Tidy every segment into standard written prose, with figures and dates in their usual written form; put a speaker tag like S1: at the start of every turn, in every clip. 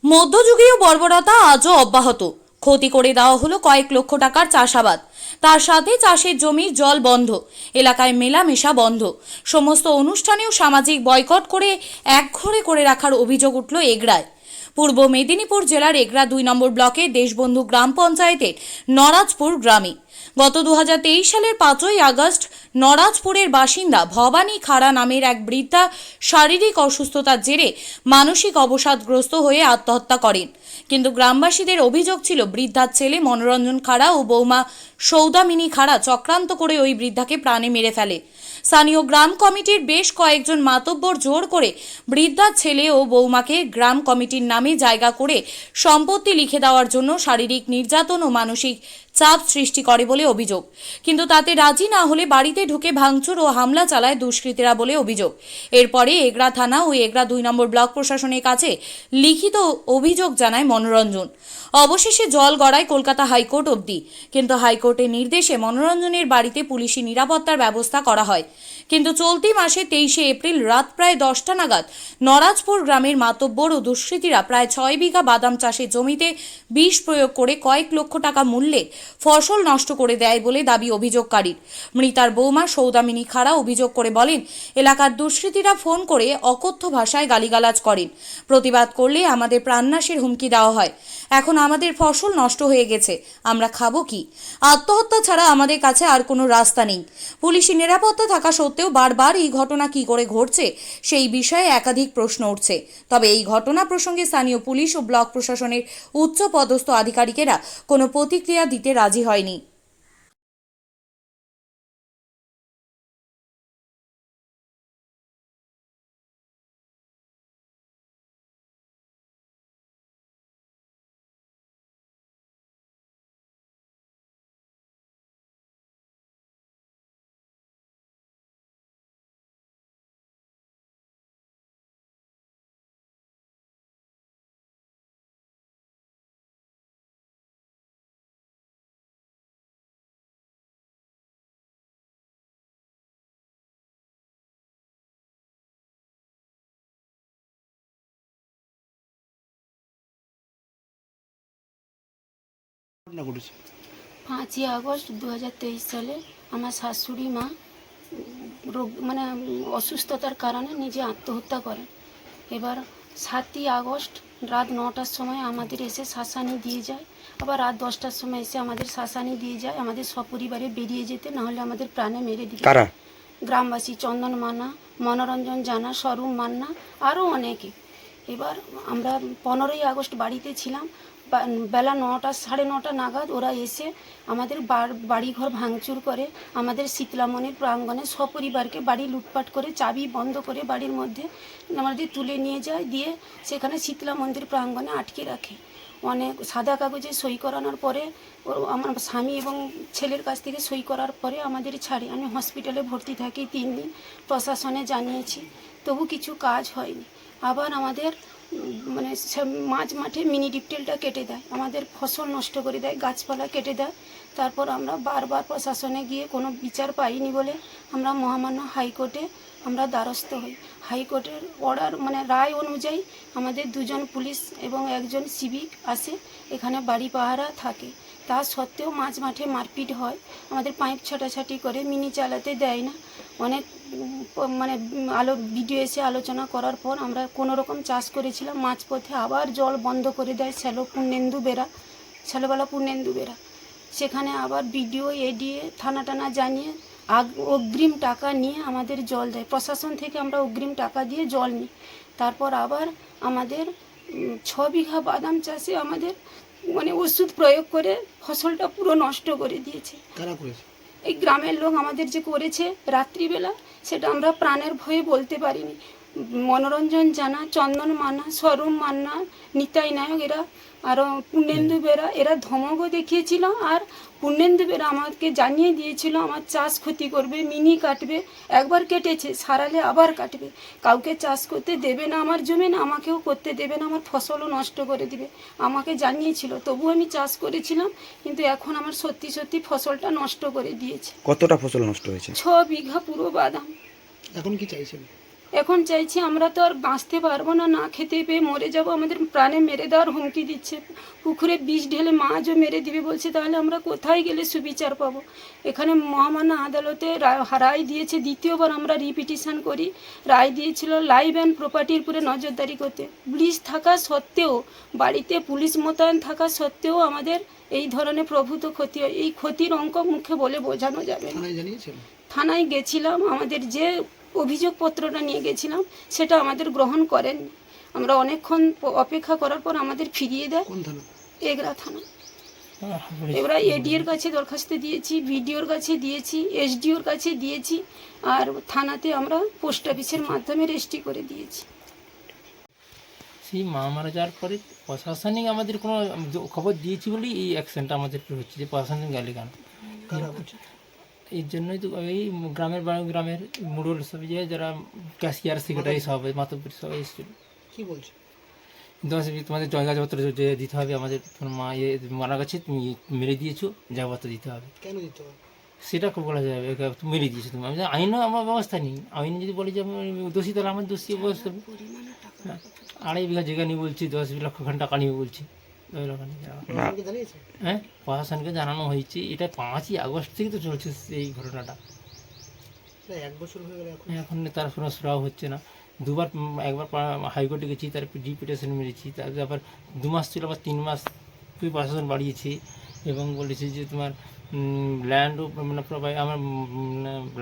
S1: মধ্যযুগীয় বর্বরতা আজও অব্যাহত। ক্ষতি করে দেওয়া হলো কয়েক লক্ষ টাকার চাষাবাদ, তার সাথে চাষের জমির জল বন্ধ, এলাকায় মেলামেশা বন্ধ, সমস্ত অনুষ্ঠানেও সামাজিক বয়কট করে একঘরে করে রাখার অভিযোগ উঠল এগরায়। পূর্ব মেদিনীপুর জেলার এগরা 2 নম্বর ব্লকের দেশবন্ধু গ্রাম পঞ্চায়েতের নরাজপুর গ্রামে গত 2023 সালের 5ই আগস্ট নরাজপুরের বাসিন্দা ভবানী খাড়া নামের এক বৃদ্ধা শারীরিক অসুস্থতার জেরে মানসিক অবসাদগ্রস্ত হয়ে আত্মহত্যা করেন। কিন্তু গ্রামবাসীদের অভিযোগ ছিল বৃদ্ধার ছেলে মনোরঞ্জন খাড়া ও বৌমা সৌদামিনী খাড়া চক্রান্ত করে ওই বৃদ্ধাকে প্রাণে মেরে ফেলে। স্থানীয় গ্রাম কমিটির বেশ কয়েকজন মাতব্বর জোর করে বৃদ্ধার ছেলে ও বৌমাকে গ্রাম কমিটির নামে জায়গা করে সম্পত্তি লিখে দেওয়ার জন্য শারীরিক নির্যাতন ও মানসিক চাপ সৃষ্টি করে বলে অভিযোগ। কিন্তু তাতে রাজি না হলে বাড়িতে ঢুকে ভাঙচুর ও হামলা চালায় দুষ্কৃতীরা বলে অভিযোগ। এরপরে এগরা থানা ও এগরা 2 নম্বর ব্লক প্রশাসনের কাছে লিখিত অভিযোগ জানায় মনোরঞ্জন। অবশেষে জল গড়ায় কলকাতা হাইকোর্ট অবধি, কিন্তু হাইকোর্টের নির্দেশে মনোরঞ্জনের বাড়িতে পুলিশি নিরাপত্তার ব্যবস্থা করা হয়। কিন্তু চলতি মাসে 23শে এপ্রিল রাত প্রায় 10টা নাগাদ নরাজপুর গ্রামের মাতব্বর ও দুষ্কৃতীরা প্রায় 6 বিঘা বাদাম চাষের জমিতে বিষ প্রয়োগ করে কয়েক লক্ষ টাকা মূল্যে ফসল নষ্ট করে দেয় বলে দাবি অভিযোগকারীর। মৃতার বৌমা সৌদামিনী খাড়া অভিযোগ করে বলেন, এলাকার দুষ্কৃতীরা ফোন করে অকথ্য ভাষায় গালিগালাজ করেন, প্রতিবাদ করলে আমাদের প্রাণনাশের হুমকি দেওয়া হয়। এখন আমাদের ফসল নষ্ট হয়ে গেছে, আমরা খাবো কি? আত্মহত্যা ছাড়া আমাদের কাছে আর কোনো রাস্তা নেই। পুলিশি নিরাপত্তা থাকা সত্ত্বেও বারবার এই ঘটনা কি করে ঘটছে সেই বিষয়ে একাধিক প্রশ্ন উঠছে। তবে এই ঘটনা প্রসঙ্গে স্থানীয় পুলিশ ও ব্লক প্রশাসনের উচ্চ পদস্থ আধিকারিকেরা কোনো প্রতিক্রিয়া দিতে রাজি হয়নি।
S2: ঘটনা ঘটেছে
S3: 5ই আগস্ট 2023 সালে আমার শাশুড়ি মা রোগ অসুস্থতার কারণে নিজে আত্মহত্যা করেন। এবার 7ই আগস্ট রাত 9টার সময় আমাদের এসে শাসানি দিয়ে যায়, আবার রাত 10টার সময় এসে আমাদের শাসানি দিয়ে যায় আমাদের সপরিবারে বেরিয়ে যেতে, নাহলে আমাদের প্রাণে মেরে দিবে।
S2: কারা?
S3: গ্রামবাসী চন্দন মান্না, মনোরঞ্জন জানা, স্বরূপ মান্না, আরও অনেকে। এবার আমরা 15ই আগস্ট বাড়িতে ছিলাম, বেলা 9টা 9:30 নাগাদ ওরা এসে আমাদের বাড়িঘর ভাঙচুর করে, আমাদের শীতলামণির প্রাঙ্গণে সপরিবারকে বাড়ি লুটপাট করে চাবি বন্ধ করে বাড়ির মধ্যে আমাদের তুলে নিয়ে যায়, দিয়ে সেখানে শীতলা মন্দির প্রাঙ্গণে আটকে রাখে। অনেক সাদা কাগজে সই করানোর পরে আমার স্বামী এবং ছেলের কাছ থেকে সই করার পরে আমাদের ছাড়ে। আমি হসপিটালে ভর্তি থাকি 3 দিন, প্রশাসনে জানিয়েছি, তবু কিছু কাজ হয়নি। আবার আমাদের মাঝ মাঠে মিনি ডিপটেলটা কেটে দেয়, আমাদের ফসল নষ্ট করে দেয়, গাছপালা কেটে দেয়। তারপর আমরা বারবার প্রশাসনে গিয়ে কোনো বিচার পাইনি বলে আমরা মহামান্য হাইকোর্টে আমরা দ্বারস্থ হই। হাইকোর্টের অর্ডার রায় অনুযায়ী আমাদের 2 জন পুলিশ এবং 1 জন সিভিক আসে, এখানে বাড়ি পাহারা থাকে। তা সত্ত্বেও মাঝ মাঠে মারপিট হয়, আমাদের পাইপ ছাটাছাটি করে, মিনি চালাতে দেয় না। অনেক ভিডিও এসে আলোচনা করার পর আমরা কোনো রকম চাষ করেছিলাম, মাঝপথে আবার জল বন্ধ করে দেয় ছেলেবেলা পূর্ণেন্দু বেরা। সেখানে আবার বিডিও এডিএ থানা জানিয়ে অগ্রিম টাকা নিয়ে আমাদের জল দেয়। প্রশাসন থেকে আমরা অগ্রিম টাকা দিয়ে জল নিই। তারপর আবার আমাদের 6 বিঘা বাদাম চাষে আমাদের ওষুধ প্রয়োগ করে ফসলটা পুরো নষ্ট করে দিয়েছে।
S2: কারা করেছে?
S3: এই গ্রামের লোক আমাদের যে করেছে রাত্রিবেলা, সেটা আমরা প্রাণের ভয়ে বলতে পারিনি। মনোরঞ্জন জানা, চন্দন মান্না, স্বরূপ মান্না, নিতাই নায়ক, এরা আরও পূর্ণেন্দু বেরা, এরা ধমকও দেখিয়েছিল। আর পূর্ণেন্দু বেরা আমাকে জানিয়ে দিয়েছিল আমার চাষ ক্ষতি করবে, মিনি কাটবে। একবার কেটেছে, সারালে আবার কাটবে। কাউকে চাষ করতে দেবে না আমার জমি, না আমাকেও করতে দেবে না, আমার ফসলও নষ্ট করে দিবে আমাকে জানিয়েছিল। তবু আমি চাষ করেছিলাম, কিন্তু এখন আমার সত্যি সত্যি ফসলটা নষ্ট করে দিয়েছে।
S2: কতটা ফসল নষ্ট হয়েছে?
S3: 6 বিঘা পুরো বাদাম।
S2: এখন কি চাইছেন?
S3: এখন চাইছি আমরা তো আর বাঁচতে পারবো না, না খেতে পেয়ে মরে যাব, আমাদের প্রাণে মেরে দেওয়ার হুমকি দিচ্ছে, পুকুরে বিষ ঢেলে মাছও মেরে দিবে বলছে। তাহলে আমরা কোথায় গেলে সুবিচার পাবো? এখানে মহামান্য আদালতে রায় দিয়েছে, দ্বিতীয়বার আমরা রিপিটিশন করি, রায় দিয়েছিল লাইভ অ্যান্ড প্রপার্টির উপরে নজরদারি করতে। পুলিশ থাকা সত্ত্বেও, বাড়িতে পুলিশ মোতায়েন থাকা সত্ত্বেও আমাদের এই ধরনের প্রভূত ক্ষতি হয়। এই ক্ষতির অঙ্ক মুখে বলে বোঝানো যাবে না।
S2: থানায় জানিয়েছেন?
S3: থানায় গেছিলাম, আমাদের যে অভিযোগপত্রটা নিয়ে গেছিলাম সেটা আমাদের গ্রহণ করেন। আমরা অনেকক্ষণ অপেক্ষা করার পর আমাদের ফিরিয়ে দেয়
S2: কোন থানা?
S3: এগরা থানা। এবার এডিএর কাছে দরখাস্ত দিয়েছি, বিডিওর কাছে দিয়েছি, এসডিওর কাছে দিয়েছি, আর থানাতে আমরা পোস্ট অফিসের মাধ্যমে রেজিস্ট্রি করে দিয়েছি।
S4: সেই মা মারা যাওয়ার পরে প্রশাসনিক আমাদের কোনো খবর দিয়েছি বলেই এই অ্যাকশনটা আমাদের হচ্ছে, যে প্রশাসনিক গেলে কেন।
S2: কারা করছে?
S4: এই জন্যই তো এই গ্রামের মুরল সব যে যারা ক্যাশিয়ার সেক্রেটারি সব মাতব্বর সবাই এসেছিল।
S2: কি বলছে?
S4: 10 তোমাদের জায়গাপত্র যে দিতে হবে, আমাদের তোমার মা মারা গেছে, তুমি মেরে দিয়েছো, জায়গাপত্র দিতে হবে।
S2: কেন দিতে হবে?
S4: সেটা খুব বলা যাবে, তুমি মেরে দিয়েছো তুমি। আমি আইনও আমার ব্যবস্থা নেই, আইন যদি বলি যে আমি দোষী, তাহলে আমার দোষী ব্যবস্থা। 2.5 বিঘা জায়গা নিয়ে বলছি, 10 লক্ষ খান টাকা নিয়ে বলছি। 10 লক্ষ নিয়ে
S2: প্রশাসনকে জানিয়েছেন?
S4: হ্যাঁ, প্রশাসনকে জানানো হয়েছে। এটা 5ই আগস্ট থেকে তো চলছে এই ঘটনাটা।
S2: প্রায় 1 বছর হয়ে গেল এখন।
S4: এখন তার কোনো সুরাহ হচ্ছে না। দুবার, একবার হাইকোর্টে গেছি, তারপর ডিপিটেশন মেরেছি, তারপরে আবার 2 মাস ছিল, আবার 3 মাস প্রশাসন বাড়িয়েছে এবং বলেছে যে তোমার ল্যান্ড মানে আমার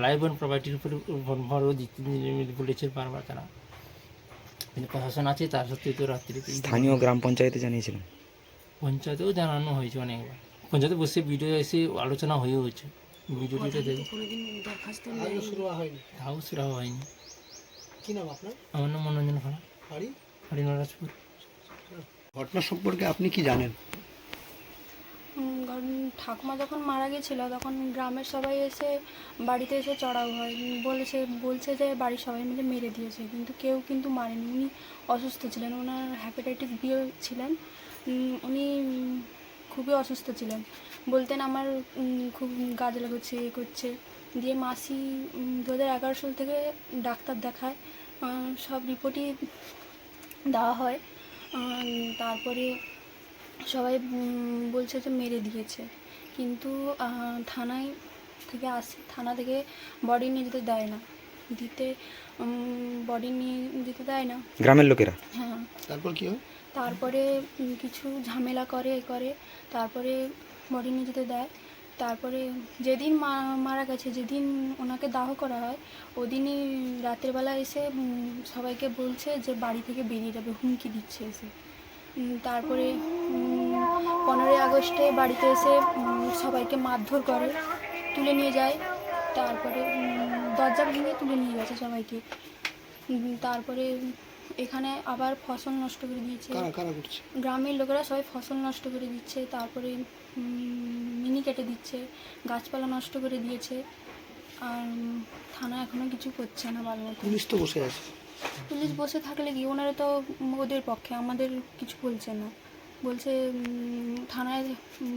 S4: লাইভ অ্যান্ড প্রপার্টির উপরে ভরও দিতে বলেছে বারবার তারা। কিন্তু প্রশাসন আছে, তার সত্ত্বেও তো রাত্রিতে
S5: স্থানীয় গ্রাম পঞ্চায়েতে জানিয়েছিলেন?
S4: পঞ্চায়েতেও জানানো হয়েছে অনেকবার। পঞ্চায়েতে বসে ভিডিও এসে আলোচনা হয়েও হয়েছে, ভিডিওটা দেখে
S2: আজও শুরু হয়নি?
S4: তাও সুরাহ হয়নি।
S2: কি নাম আপনার?
S4: আমার নাম মনোরঞ্জন খাড়া,
S2: বাড়ি?
S4: হরিনারাজপুর।
S2: ঘটনা সম্পর্কে আপনি কি জানেন?
S6: কারণ ঠাকুমা যখন মারা গেছিল তখন গ্রামের সবাই এসে বাড়িতে এসে চড়াও হয়, বলছে যে বাড়ির সবাই মিলে মেরে দিয়েছে, কিন্তু কেউ কিন্তু মারেনি। উনি অসুস্থ ছিলেন, ওনার হেপাটাইটিস বি ছিলেন, উনি খুবই অসুস্থ ছিলেন। বলতেন আমার খুব গা জ্বালা করছে, এ করছে। দিয়ে মাসি 2011 সাল থেকে ডাক্তার দেখায়, সব রিপোর্টই দেওয়া হয়। তারপরে সবাই বলছে যে মেরে দিয়েছে, কিন্তু থানায় থেকে আসে, থানা থেকে বডি নিয়ে যেতে দেয় না, বডি নিয়ে যেতে দেয় না
S5: গ্রামের লোকেরা?
S6: হ্যাঁ।
S2: তারপর কি হয়?
S6: তারপরে কিছু ঝামেলা করে, তারপরে বডি নিয়ে যেতে দেয়। তারপরে যেদিন মারা গেছে, যেদিন ওনাকে দাহ করা হয়, ওদিনই রাতের বেলা এসে সবাইকে বলছে যে বাড়ি থেকে বেরিয়ে যাবে, হুমকি দিচ্ছে এসে। তারপরে 15ই আগস্টে বাড়িতে এসে সবাইকে মারধর করে, তুলে নিয়ে যায়। তারপরে দরজা ভেঙে তুলে নিয়ে গেছে সবাইকে। তারপরে এখানে আবার ফসল নষ্ট করে দিয়েছে,
S2: কারা কারা করছে?
S6: গ্রামের লোকেরা সবাই ফসল নষ্ট করে দিচ্ছে। তারপরে মিনি কেটে দিচ্ছে, গাছপালা নষ্ট করে দিয়েছে। আর থানা এখনও কিছু করছে না ভালো মতো।
S2: পুলিশ তো বসে আছে।
S6: পুলিশ বসে থাকলে কি, ওনারা তো ওদের পক্ষে, আমাদের কিছু বলছে না। বলছে থানায়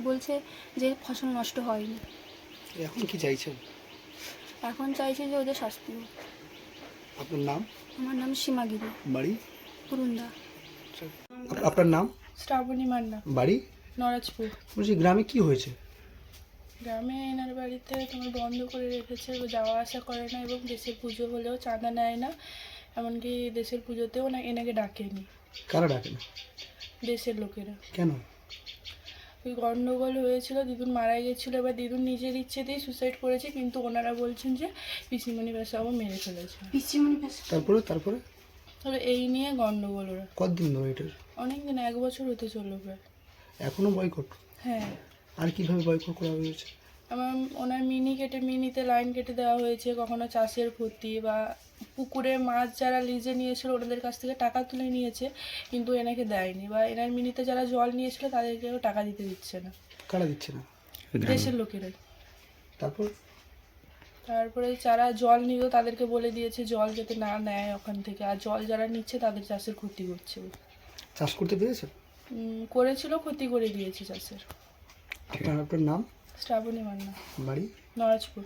S6: বলছে যে ফসল নষ্ট হয়নি।
S2: এখন কি চাইছেন?
S6: এখন চাইছে যে ওদের শাস্তি হোক।
S2: আপনার নাম?
S6: আমার নাম সীমাগিরি,
S2: বাড়ি?
S6: পুরুন্দা।
S2: আপনার নাম?
S7: শ্রাবণী মান্না,
S2: বাড়ি?
S7: নরাজপুর।
S2: বলছি গ্রামে কি হয়েছে?
S7: গ্রামে এনার বাড়িতে তোমার বন্ধ করে রেখেছে, ও যাওয়া আসা করে না এবং দেশের পুজো হলেও চাঁদা নেয় না, এমনকি দেশের পুজোতেও না এনাকে ডাকেনি।
S2: কারা ডাকে না?
S7: দেশের লোকেরা।
S2: কেন?
S7: ওই গণ্ডগোল হয়েছিল, দিদুন মারা গেছিলো, এবার দিদুন নিজের ইচ্ছেতেই সুসাইড করেছে, কিন্তু ওনারা বলছেন যে পিসিমণি বেশাও মেরে ফেলেছে।
S2: তারপরে তারপরে
S7: তবে এই নিয়ে গণ্ডগোল ওরা
S2: কতদিন ধরে এটার?
S7: অনেক দিন, 1 বছর হতে চললো প্রায়।
S2: এখনো বয়কট?
S7: হ্যাঁ।
S2: আর কিভাবে বয়কট করা হয়েছে?
S7: আমার ওনার মিনিতে লাইন কেটে দেওয়া হয়েছে, কখনো চাষের ক্ষতি বা পুকুরে মাছ যারা লিজে নিয়েছিল ওনাদের কাছ থেকে টাকা তুলে নিয়েছে, কিন্তু এনাকে দেয়নি, বা এনার মিনিতে যারা জল নিয়েছিল তাদেরকেও টাকা দিতে দিচ্ছে না।
S2: কারা দিচ্ছে না?
S7: দেশের লোকেরাই।
S2: তারপরে
S7: যারা জল নিল তাদেরকে বলে দিয়েছে জল যাতে না নেয় ওখান থেকে, আর জল যারা নিচ্ছে তাদের চাষের ক্ষতি করছে।
S2: চাষ করতে পেরেছে?
S7: করেছিল, ক্ষতি করে দিয়েছে চাষের।
S2: আপনার নাম?
S7: শ্রাবণী মান্না,
S2: বাড়ি?
S7: নরাজপুর।